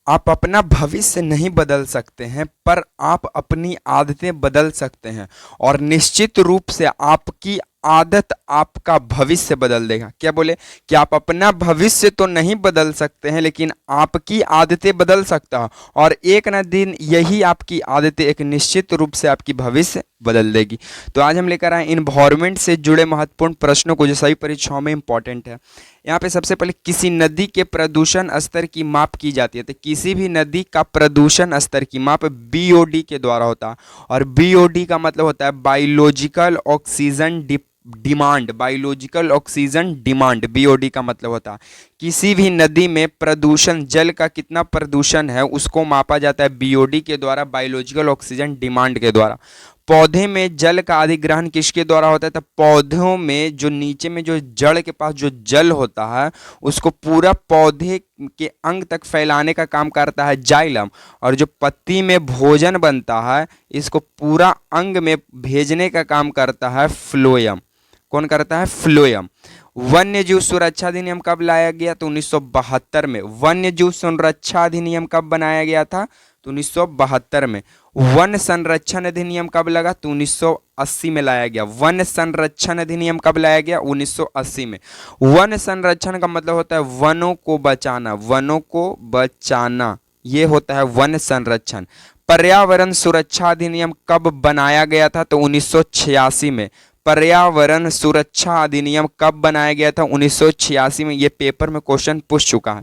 आप अपना भविष्य नहीं बदल सकते हैं, पर आप अपनी आदतें बदल सकते हैं। और निश्चित रूप से आपकी आदत आपका भविष्य बदल देगा। क्या बोले कि आप अपना भविष्य तो नहीं बदल सकते हैं, लेकिन आपकी आदतें बदल सकता है। और एक न दिन यही आपकी आदतें एक निश्चित रूप से आपकी भविष्य बदल देगी। तो आज हम लेकर आए इन्वायरमेंट से जुड़े महत्वपूर्ण प्रश्नों को जो सभी परीक्षाओं में इंपॉर्टेंट है। यहाँ पे सबसे पहले किसी नदी के प्रदूषण स्तर की माप की जाती है। तो किसी भी नदी का प्रदूषण स्तर की माप बीओडी के द्वारा होता है। और बीओडी का मतलब होता है biological oxygen demand. Biological oxygen demand BOD का मतलब होता है किसी भी नदी में प्रदूषण, जल का कितना प्रदूषण है उसको मापा जाता है बीओडी के द्वारा, बायोलॉजिकल ऑक्सीजन डिमांड के द्वारा। पौधे में जल का अधिग्रहण किसके द्वारा होता है? तो पौधों में जो नीचे में जो जड़ के पास जो जल होता है उसको पूरा पौधे के अंग तक फैलाने का काम करता है जाइलम। और जो पत्ती में भोजन बनता है इसको पूरा अंग में भेजने का काम करता है फ्लोएम। कौन करता है? फ्लोएम। वन्य जीव सुरक्षा अधिनियम कब लाया गया? तो 1972 में। वन्य जीव संरक्षा अधिनियम कब बनाया गया था? तो 1972 में। वन संरक्षण अधिनियम कब लगा? तो 1980 में लाया गया। वन संरक्षण अधिनियम कब लाया गया? 1980 में। वन संरक्षण का मतलब होता है वनों को बचाना, वनों को बचाना, ये होता है वन संरक्षण। पर्यावरण सुरक्षा अधिनियम कब बनाया गया था? तो 1986 में। पर्यावरण सुरक्षा अधिनियम कब बनाया गया था? 1986 में। ये पेपर में क्वेश्चन पूछ चुका है।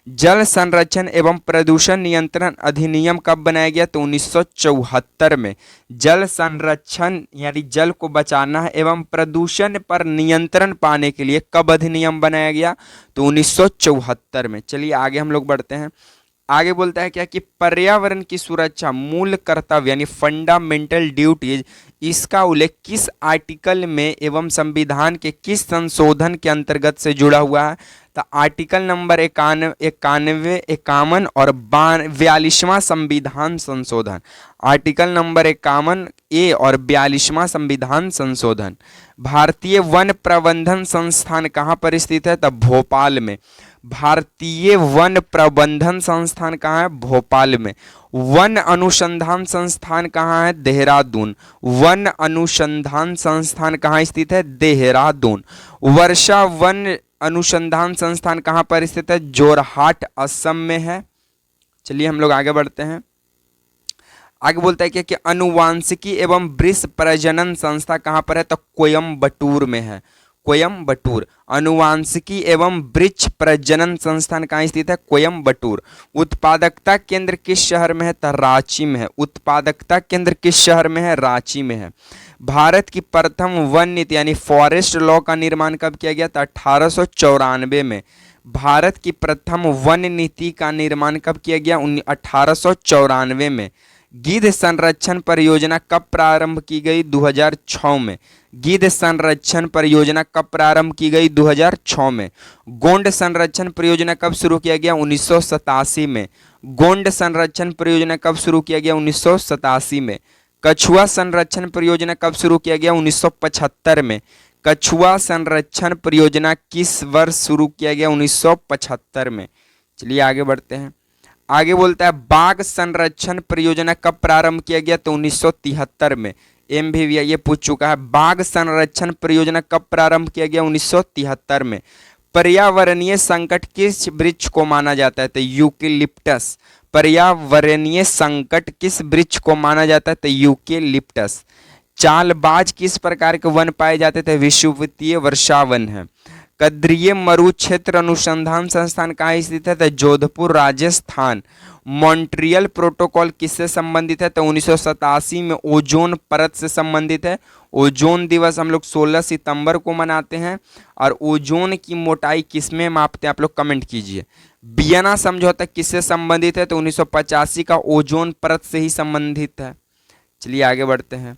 जल संरक्षण एवं प्रदूषण नियंत्रण अधिनियम कब बनाया गया? तो 1974 में। जल संरक्षण यानी जल को बचाना है एवं प्रदूषण पर नियंत्रण पाने के लिए कब अधिनियम बनाया गया? तो 1974 में। चलिए आगे हम लोग बढ़ते हैं। आगे बोलता है क्या कि पर्यावरण की सुरक्षा मूल कर्तव्य यानी फंडामेंटल ड्यूटीज, इसका उल्लेख किस आर्टिकल में एवं संविधान के किस संशोधन के अंतर्गत से जुड़ा हुआ है? तो आर्टिकल नंबर 51 और 42वां संविधान संशोधन। आर्टिकल नंबर 51 ए और 42वां संविधान संशोधन। भारतीय वन प्रबंधन संस्थान कहाँ पर स्थित है? तब भोपाल में। भारतीय वन प्रबंधन संस्थान कहाँ है? भोपाल में। वन अनुसंधान संस्थान कहाँ है? देहरादून। वन अनुसंधान संस्थान कहाँ स्थित है? देहरादून। वर्षा वन अनुसंधान संस्थान कहाँ पर स्थित है? जोरहाट असम में है। चलिए हम लोग आगे बढ़ते हैं। आगे बोलता है कि अनुवांशिकी एवं वृक्ष प्रजनन संस्था कहाँ पर है? तो कोयम्बटूर में है। कोयम्बटूर। अनुवांशिकी एवं वृक्ष प्रजनन संस्थान कहाँ स्थित है? कोयम्बटूर। उत्पादकता केंद्र किस शहर में है? तो रांची में है। उत्पादकता केंद्र किस शहर में है? रांची में है। भारत की प्रथम वन नीति यानी फॉरेस्ट लॉ का निर्माण कब किया गया था? 1894 में। भारत की प्रथम वन नीति का निर्माण कब किया गया? 1894 में। गिद्ध संरक्षण परियोजना कब प्रारंभ की गई? 2006 में। गिद्ध संरक्षण परियोजना कब प्रारंभ की गई? 2006 में। गोंड संरक्षण परियोजना कब शुरू किया गया? 1987 में। गोंड संरक्षण परियोजना कब शुरू किया गया? 1987 में। कछुआ संरक्षण परियोजना कब शुरू किया गया? 1975 में। कछुआ संरक्षण परियोजना किस वर्ष शुरू किया गया? 1975 में। चलिए आगे बढ़ते हैं। आगे बोलता है बाघ संरक्षण परियोजना कब प्रारंभ किया गया? तो 1973 में। MVV ये पूछ चुका है। बाघ संरक्षण परियोजना कब प्रारंभ किया गया? 1973 में। पर्यावरणीय संकट किस वृक्ष को माना जाता है? तो यूकेलिप्टस। पर्यावरणीय संकट किस वृक्ष को माना जाता है? तो यूकेलिप्टस। चालबाज किस प्रकार के वन पाए जाते थे? विषुवतीय वर्षावन है। कद्रीय मरु क्षेत्र अनुसंधान संस्थान कहाँ स्थित है? तो जोधपुर राजस्थान। मॉन्ट्रियल प्रोटोकॉल किससे संबंधित है? तो 1987 में ओजोन परत से संबंधित है। ओजोन दिवस हम लोग 16 सितंबर को मनाते हैं। और ओजोन की मोटाई किसमें मापते हैं? आप लोग कमेंट कीजिए। वियना समझौता किससे संबंधित है? तो 1985 का ओजोन परत से ही संबंधित है। चलिए आगे बढ़ते हैं।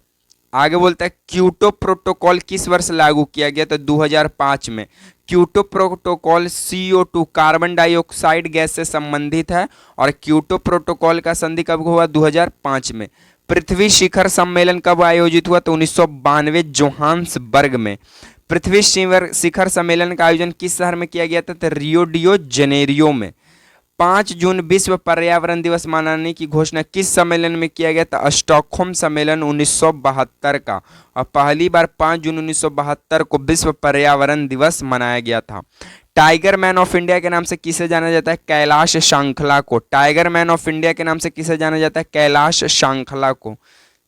आगे बोलता है क्योटो प्रोटोकॉल किस वर्ष लागू किया गया? तो 2005 में। Kyoto protocol CO2 carbon dioxide gas से संबंधित है। और क्योटो प्रोटोकॉल का संधि कब हुआ? 2005 में। पृथ्वी शिखर सम्मेलन कब आयोजित हुआ? तो 1992 जोहान्सबर्ग में। पृथ्वी शिखर सम्मेलन का आयोजन किस शहर में किया गया था? तो रियो डी जेनेरियो में। 5 जून विश्व पर्यावरण दिवस मनाने की घोषणा किस सम्मेलन में किया गया था? स्टॉकहोम सम्मेलन 1972 का। और पहली बार 5 जून 1972 को विश्व पर्यावरण दिवस मनाया गया था। टाइगर मैन ऑफ इंडिया के नाम से किसे जाना जाता है? कैलाश श्रृंखला को। टाइगर मैन ऑफ इंडिया के नाम से किसे जाना जाता है? कैलाश श्रृंखला को।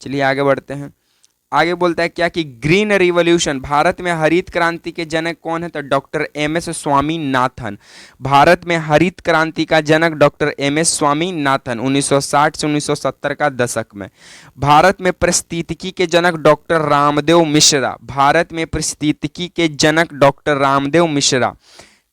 चलिए आगे बढ़ते हैं। आगे बोलता है क्या कि ग्रीन रिवॉल्यूशन, भारत में हरित क्रांति के जनक कौन है? तो डॉक्टर एम.एस. स्वामीनाथन। भारत में हरित क्रांति का जनक डॉक्टर एम.एस. स्वामीनाथन 1960 से 1970 का दशक में। भारत में पारिस्थितिकी के जनक डॉक्टर रामदेव मिश्रा। भारत में पारिस्थितिकी के जनक डॉक्टर रामदेव मिश्रा।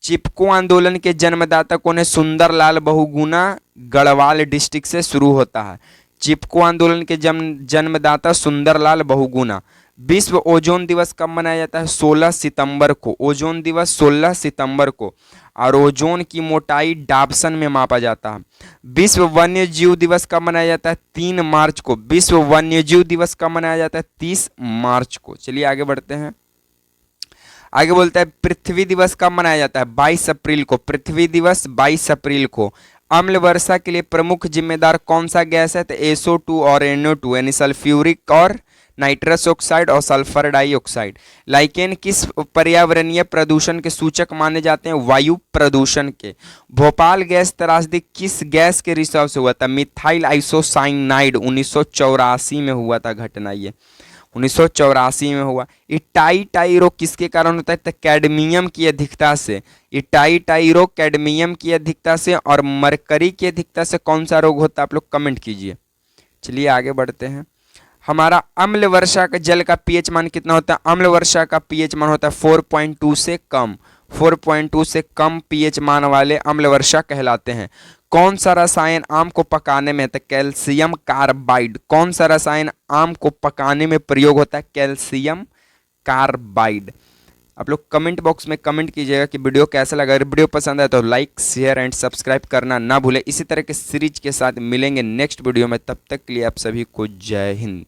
चिपको आंदोलन के जन्मदाता कौन है? सुंदरलाल बहुगुणा गढ़वाल डिस्ट्रिक्ट से शुरू होता है। चिपको आंदोलन के जन्मदाता सुंदरलाल बहुगुणा। विश्व ओजोन दिवस कब मनाया जाता है? 16 सितंबर को। ओजोन दिवस 16 सितंबर को। और ओजोन की मोटाई डाप्सन में मापा जाता है। विश्व वन्य जीव दिवस कब मनाया जाता है? 3 मार्च को। विश्व वन्य जीव दिवस कब मनाया जाता है? 30 मार्च को। चलिए आगे बढ़ते हैं। आगे बोलता है पृथ्वी दिवस कब मनाया जाता है? 22 अप्रैल को। पृथ्वी दिवस 22 अप्रैल को। अम्ल वर्षा के लिए प्रमुख जिम्मेदार कौन सा गैस है? तो SO2 और NO2 यानी सल्फ्यूरिक और नाइट्रस ऑक्साइड और सल्फर डाइऑक्साइड। लाइकेन किस पर्यावरणीय प्रदूषण के सूचक माने जाते हैं? वायु प्रदूषण के। भोपाल गैस त्रासदी किस गैस के रिसाव से हुआ था? मिथाइल आइसोसाइनाइड 1984 में हुआ था घटना, ये 1984 में हुआ। इटाई रोग किसके कारण होता है? तो कैडमियम की अधिकता से। इटाई रोग कैडमियम की अधिकता से और मरकरी की अधिकता से कौन सा रोग होता है? आप लोग कमेंट कीजिए। चलिए आगे बढ़ते हैं। हमारा अम्ल वर्षा का जल का पीएच मान कितना होता है? अम्ल वर्षा का पीएच मान होता है 4.2 से कम। 4.2 से कम पीएच मान वाले अम्ल वर्षा कहलाते हैं। कौन सा रसायन आम को पकाने में? तो कैल्शियम कार्बाइड। कौन सा रसायन आम को पकाने में प्रयोग होता है? Calcium carbide. आप लोग कमेंट बॉक्स में कमेंट कीजिएगा कि वीडियो कैसा लगा। अगर वीडियो पसंद आए तो लाइक शेयर एंड सब्सक्राइब करना ना भूलें। इसी तरह के सीरीज के साथ मिलेंगे नेक्स्ट वीडियो में। तब तक के लिए आप सभी को जय हिंद।